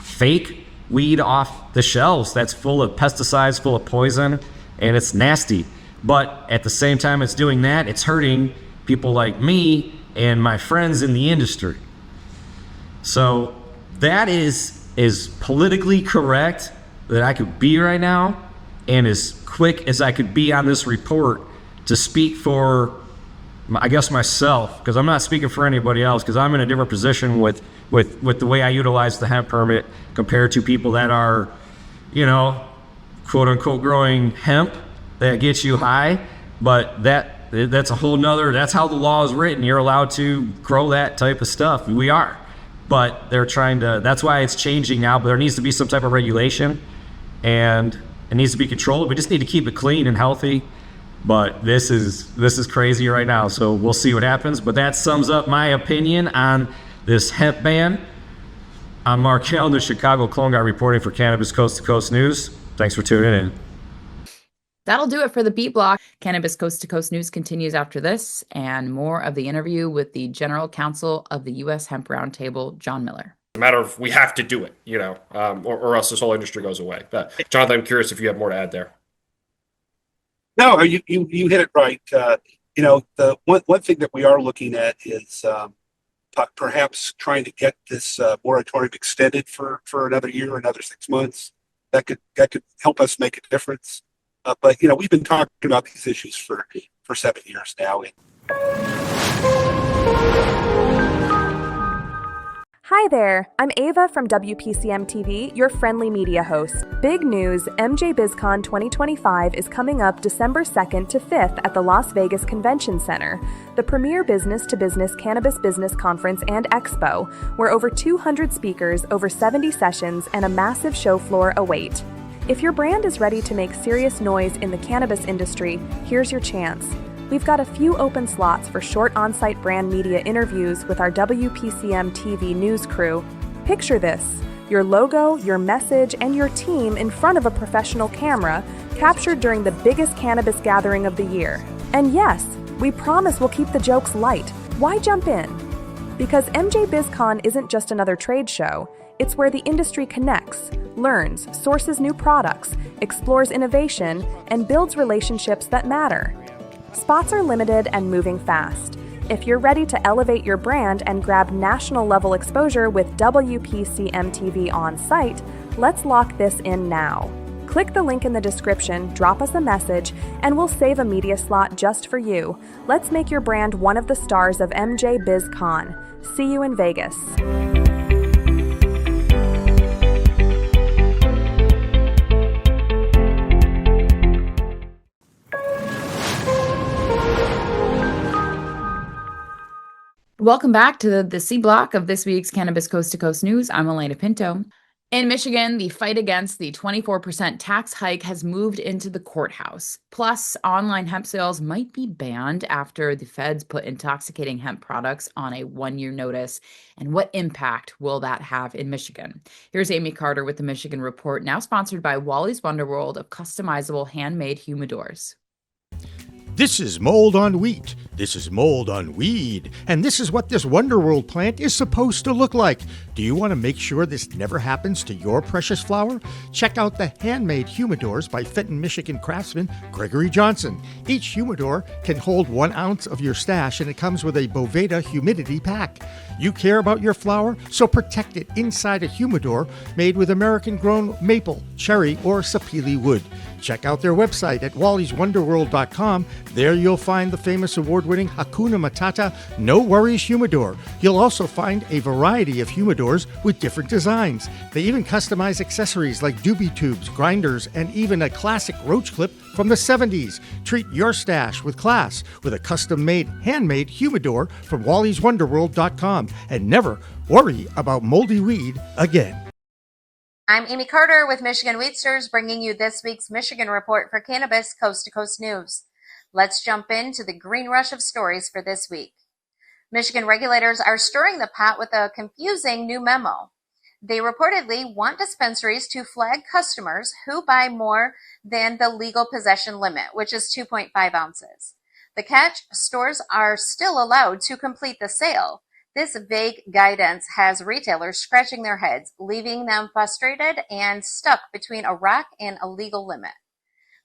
fake weed off the shelves that's full of pesticides, full of poison, and it's nasty. But at the same time it's doing that, it's hurting people like me and my friends in the industry. So that is as politically correct that I could be right now, and as quick as I could be on this report to speak for, I guess, myself, because I'm not speaking for anybody else, because I'm in a different position with the way I utilize the hemp permit compared to people that are, you know, quote unquote growing hemp that gets you high. But that's a whole nother, that's how the law is written. You're allowed to grow that type of stuff. We are. But they're trying to, that's why it's changing now, but there needs to be some type of regulation, and it needs to be controlled. We just need to keep it clean and healthy. But this is crazy right now, so we'll see what happens. But that sums up my opinion on this hemp ban. I'm Mark Hill, the Chicago Clone Guy, reporting for Cannabis Coast to Coast News. Thanks for tuning in. That'll do it for the Beat Block. Cannabis Coast to Coast News continues after this, and more of the interview with the General Counsel of the U.S. Hemp Roundtable, John Miller. A matter of we have to do it, you know, or else this whole industry goes away. But Jonathan, I'm curious if you have more to add there. No, you hit it right. You know, the one thing that we are looking at is perhaps trying to get this moratorium extended for another year, another 6 months. That could help us make a difference. But you know, we've been talking about these issues for 7 years now. Hi there, I'm Ava from WPCM TV, your friendly media host. Big news, MJ BizCon 2025 is coming up December 2nd to 5th at the Las Vegas Convention Center, the premier business-to-business cannabis business conference and expo, where over 200 speakers, over 70 sessions, and a massive show floor await. If your brand is ready to make serious noise in the cannabis industry, here's your chance. We've got a few open slots for short on-site brand media interviews with our WPCM TV news crew. Picture this: your logo, your message, and your team in front of a professional camera, captured during the biggest cannabis gathering of the year. And yes, we promise we'll keep the jokes light. Why jump in? Because MJ BizCon isn't just another trade show. It's where the industry connects, learns, sources new products, explores innovation, and builds relationships that matter. Spots are limited and moving fast. If you're ready to elevate your brand and grab national-level exposure with WPCM TV on site, let's lock this in now. Click the link in the description, drop us a message, and we'll save a media slot just for you. Let's make your brand one of the stars of MJ BizCon. See you in Vegas. Welcome back to the C block of this week's Cannabis Coast to Coast News. I'm Alaina Pinto. In Michigan, the fight against the 24% tax hike has moved into the courthouse. Plus, online hemp sales might be banned after the feds put intoxicating hemp products on a 1-year notice. And what impact will that have in Michigan? Here's Amie Carter with the Michigan Report, now sponsored by Wally's Wonderworld of customizable handmade humidors. This is mold on wheat, this is mold on weed, and this is what this Wonderworld plant is supposed to look like. Do you want to make sure this never happens to your precious flower? Check out the handmade humidors by Fenton, Michigan craftsman Gregory Johnson. Each humidor can hold 1 ounce of your stash, and it comes with a Boveda humidity pack. You care about your flower, so protect it inside a humidor made with American-grown maple, cherry, or sapele wood. Check out their website at wallyswonderworld.com. There you'll find the famous award-winning Hakuna Matata No Worries Humidor. You'll also find a variety of humidors with different designs. They even customize accessories like doobie tubes, grinders, and even a classic roach clip from the 70s. Treat your stash with class with a custom-made, handmade humidor from wallyswonderworld.com, and never worry about moldy weed again. I'm Amie Carter with Michigan Wheatsters, bringing you this week's Michigan Report for Cannabis Coast to Coast News. Let's jump into the green rush of stories for this week. Michigan regulators are stirring the pot with a confusing new memo. They reportedly want dispensaries to flag customers who buy more than the legal possession limit, which is 2.5 ounces. The catch, stores are still allowed to complete the sale. This vague guidance has retailers scratching their heads, leaving them frustrated and stuck between a rock and a legal limit.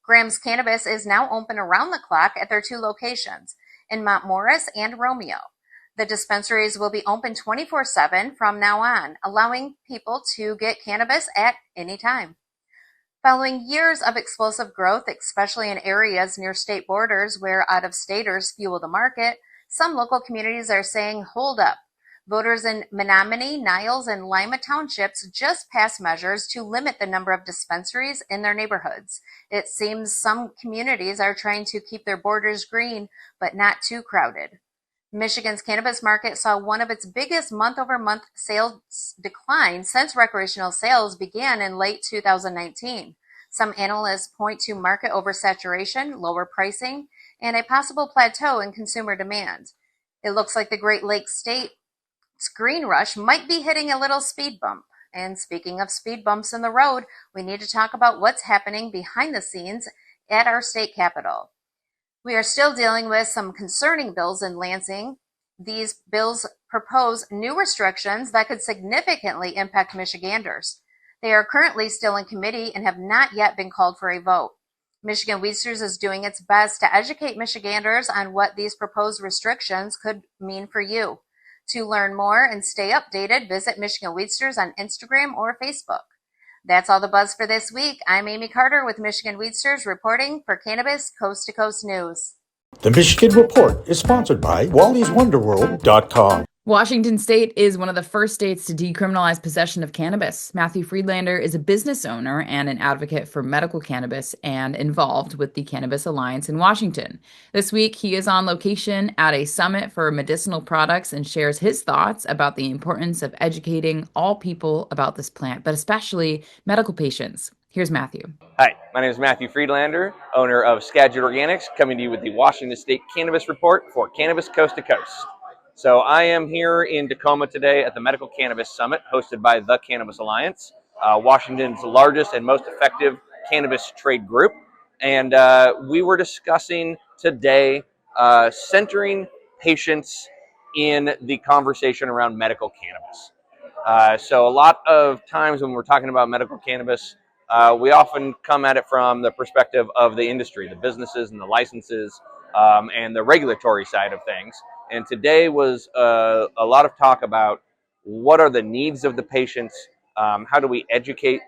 Graham's Cannabis is now open around the clock at their 2 locations, in Mount Morris and Romeo. The dispensaries will be open 24/7 from now on, allowing people to get cannabis at any time. Following years of explosive growth, especially in areas near state borders where out-of-staters fuel the market, some local communities are saying, hold up. Voters in Menominee, Niles, and Lima townships just passed measures to limit the number of dispensaries in their neighborhoods. It seems some communities are trying to keep their borders green, but not too crowded. Michigan's cannabis market saw one of its biggest month-over-month sales decline since recreational sales began in late 2019. Some analysts point to market oversaturation, lower pricing, and a possible plateau in consumer demand. It looks like the Great Lakes State's green rush might be hitting a little speed bump. And speaking of speed bumps in the road, we need to talk about what's happening behind the scenes at our state capitol. We are still dealing with some concerning bills in Lansing. These bills propose new restrictions that could significantly impact Michiganders. They are currently still in committee and have not yet been called for a vote. Michigan Weedsters is doing its best to educate Michiganders on what these proposed restrictions could mean for you. To learn more and stay updated, visit Michigan Weedsters on Instagram or Facebook. That's all the buzz for this week. I'm Amie Carter with Michigan Weedsters reporting for Cannabis Coast to Coast News. The Michigan Report is sponsored by Wally'sWonderworld.com. Washington State is one of the first states to decriminalize possession of cannabis. Matthew Friedlander is a business owner and an advocate for medical cannabis and involved with the Cannabis Alliance in Washington. This week, he is on location at a summit for medicinal products and shares his thoughts about the importance of educating all people about this plant, but especially medical patients. Here's Matthew. Hi, my name is Matthew Friedlander, owner of Skagit Organics, coming to you with the Washington State Cannabis Report for Cannabis Coast to Coast. So I am here in Tacoma today at the Medical Cannabis Summit hosted by the Cannabis Alliance, Washington's largest and most effective cannabis trade group. And we were discussing today centering patients in the conversation around medical cannabis. So a lot of times when we're talking about medical cannabis, we often come at it from the perspective of the industry, the businesses and the licenses, and the regulatory side of things. And today was a lot of talk about what are the needs of the patients, how do we educate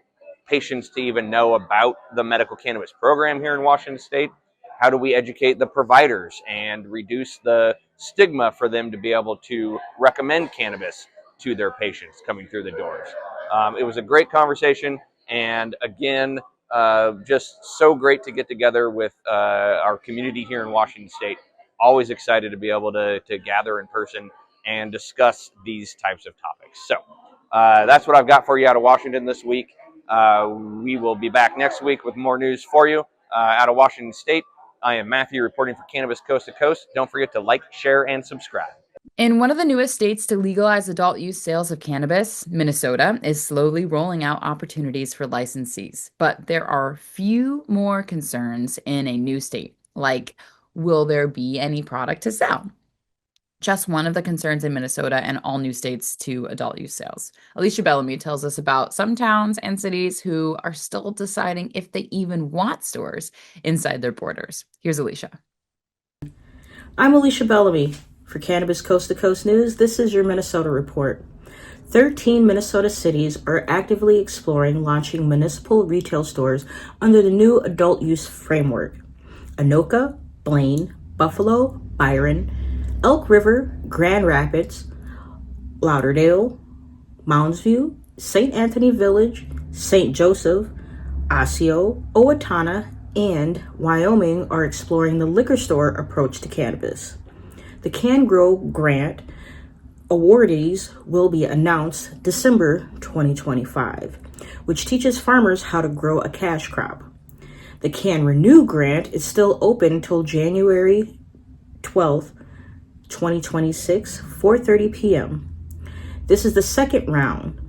patients to even know about the medical cannabis program here in Washington State, how do we educate the providers and reduce the stigma for them to be able to recommend cannabis to their patients coming through the doors. It was a great conversation, and again, just so great to get together with our community here in Washington State. Always excited to be able to gather in person and discuss these types of topics. So that's what I've got for you out of Washington this week. We will be back next week with more news for you out of Washington State. I am Matthew reporting for Cannabis Coast to Coast. Don't forget to like, share, and subscribe. In one of the newest states to legalize adult use sales of cannabis, Minnesota is slowly rolling out opportunities for licensees. But there are few more concerns in a new state, like will there be any product to sell? Just one of the concerns in Minnesota and all new states to adult use sales. Alysha Bellamy tells us about some towns and cities who are still deciding if they even want stores inside their borders. Here's Alysha. I'm Alysha Bellamy. For Cannabis Coast to Coast News, this is your Minnesota report. 13 Minnesota cities are actively exploring launching municipal retail stores under the new adult use framework. Anoka, Blaine, Buffalo, Byron, Elk River, Grand Rapids, Lauderdale, Moundsview, St. Anthony Village, St. Joseph, Osseo, Owatonna, and Wyoming are exploring the liquor store approach to cannabis. The Can Grow Grant awardees will be announced December 2025, which teaches farmers how to grow a cash crop. The Can Renew Grant is still open until January 12th, 2026, 4:30 p.m. This is the second round.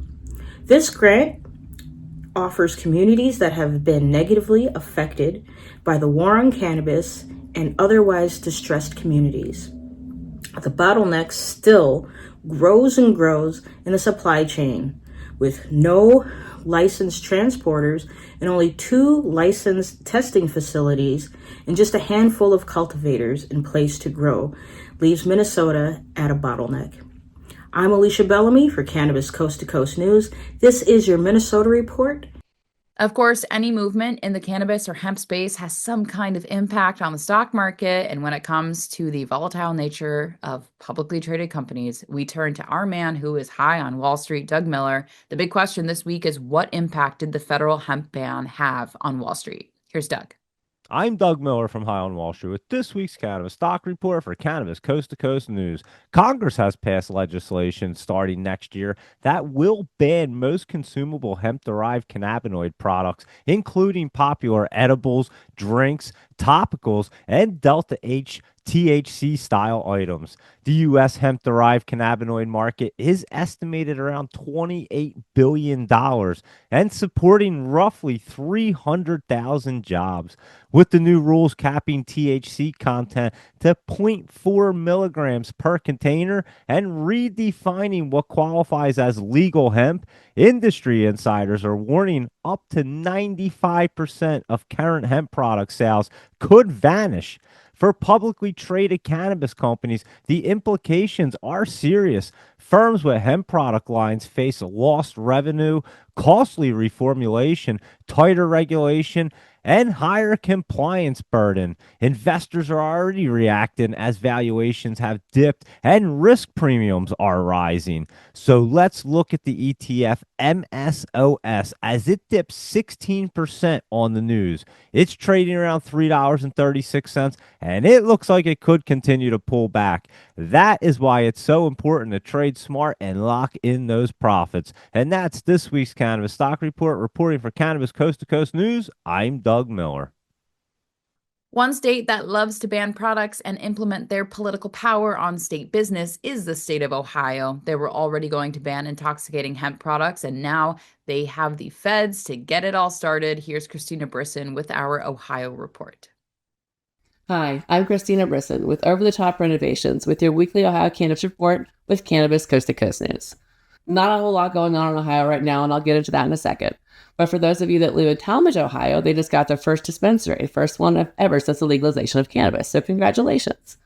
This grant offers communities that have been negatively affected by the war on cannabis and otherwise distressed communities. The bottleneck still grows and grows in the supply chain, with no licensed transporters and only 2 licensed testing facilities and just a handful of cultivators in place to grow, leaves Minnesota at a bottleneck. I'm Alysha Bellamy for Cannabis Coast to Coast News. This is your Minnesota Report. Of course, any movement in the cannabis or hemp space has some kind of impact on the stock market. And when it comes to the volatile nature of publicly traded companies, we turn to our man who is high on Wall Street, Doug Miller. The big question this week is, what impact did the federal hemp ban have on Wall Street? Here's Doug. I'm Doug Miller from High on Wall Street with this week's Cannabis Stock Report for Cannabis Coast to Coast News. Congress has passed legislation starting next year that will ban most consumable hemp-derived cannabinoid products, including popular edibles, drinks, topicals, and Delta H THC style items. The U.S. hemp-derived cannabinoid market is estimated around $28 billion and supporting roughly 300,000 jobs. With the new rules capping THC content to 0.4 milligrams per container and redefining what qualifies as legal hemp, industry insiders are warning up to 95% of current hemp product sales could vanish. For publicly traded cannabis companies, the implications are serious. Firms with hemp product lines face lost revenue, costly reformulation, tighter regulation, and higher compliance burden. Investors are already reacting as valuations have dipped and risk premiums are rising. So let's look at the ETF MSOS as it dipped 16% on the news. It's trading around $3.36, and it looks like it could continue to pull back. That is why it's so important to trade smart and lock in those profits. And that's this week's Cannabis Stock Report. Reporting for Cannabis Coast to Coast News, I'm Doug Miller. One state that loves to ban products and implement their political power on state business is the state of Ohio. They were already going to ban intoxicating hemp products, and now they have the feds to get it all started. Here's Christina Brisson with our Ohio report. Hi, I'm Christina Brisson with Over the Top Renovations with your weekly Ohio Cannabis Report with Cannabis Coast to Coast News. Not a whole lot going on in Ohio right now, and I'll get into that in a second. But for those of you that live in Talmadge, Ohio, they just got their first dispensary, first one ever since the legalization of cannabis. So congratulations.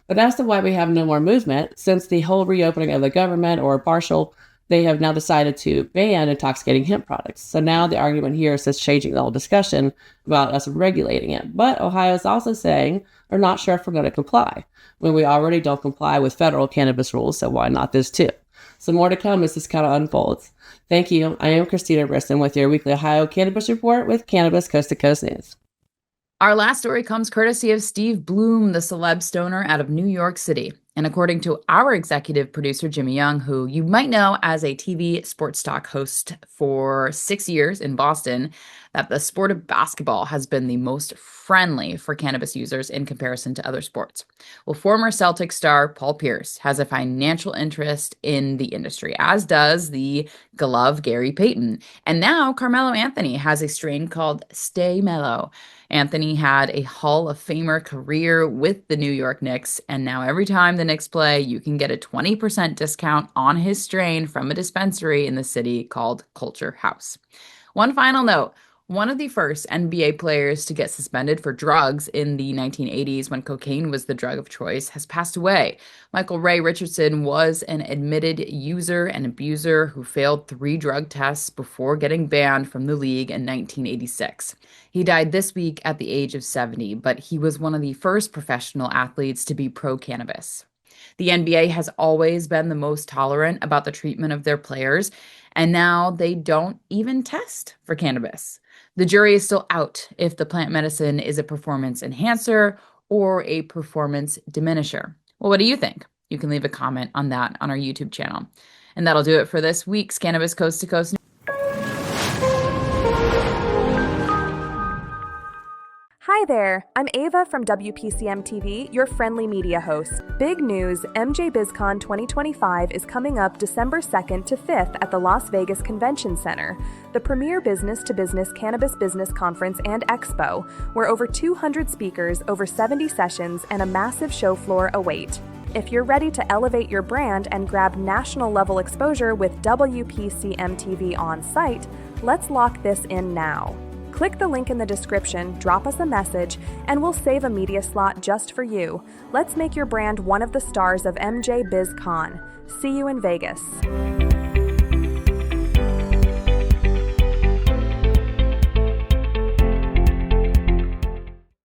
But as to why we have no more movement, since the whole reopening of the government or partial, they have now decided to ban intoxicating hemp products. So now the argument here is just changing the whole discussion about us regulating it. But Ohio is also saying we're not sure if we're going to comply when we already don't comply with federal cannabis rules. So why not this too? So more to come as this kind of unfolds. Thank you. I am Christina Brisson with your weekly Ohio Cannabis Report with Cannabis Coast to Coast News. Our last story comes courtesy of Steve Bloom, the celeb stoner out of New York City. And according to our executive producer, Jimmy Young, who you might know as a TV sports talk host for 6 years in Boston, that the sport of basketball has been the most friendly for cannabis users in comparison to other sports. Well, former Celtics star Paul Pierce has a financial interest in the industry, as does the glove Gary Payton. And now Carmelo Anthony has a strain called Stay Mellow. Anthony had a Hall of Famer career with the New York Knicks, and now every time the Knicks play, you can get a 20% discount on his strain from a dispensary in the city called Culture House. One final note. One of the first NBA players to get suspended for drugs in the 1980s when cocaine was the drug of choice has passed away. Michael Ray Richardson was an admitted user and abuser who failed 3 drug tests before getting banned from the league in 1986. He died this week at the age of 70, but he was one of the first professional athletes to be pro-cannabis. The NBA has always been the most tolerant about the treatment of their players, and now they don't even test for cannabis. The jury is still out if the plant medicine is a performance enhancer or a performance diminisher. Well, what do you think? You can leave a comment on that on our YouTube channel. And that'll do it for this week's Cannabis Coast to Coast. Hi there, I'm Ava from WPCM TV, your friendly media host. Big news, MJ BizCon 2025 is coming up December 2nd to 5th at the Las Vegas Convention Center, the premier business-to-business cannabis business conference and expo, where over 200 speakers, over 70 sessions, and a massive show floor await. If you're ready to elevate your brand and grab national-level exposure with WPCM TV on site, let's lock this in now. Click the link in the description, drop us a message, and we'll save a media slot just for you. Let's make your brand one of the stars of MJ BizCon. See you in Vegas.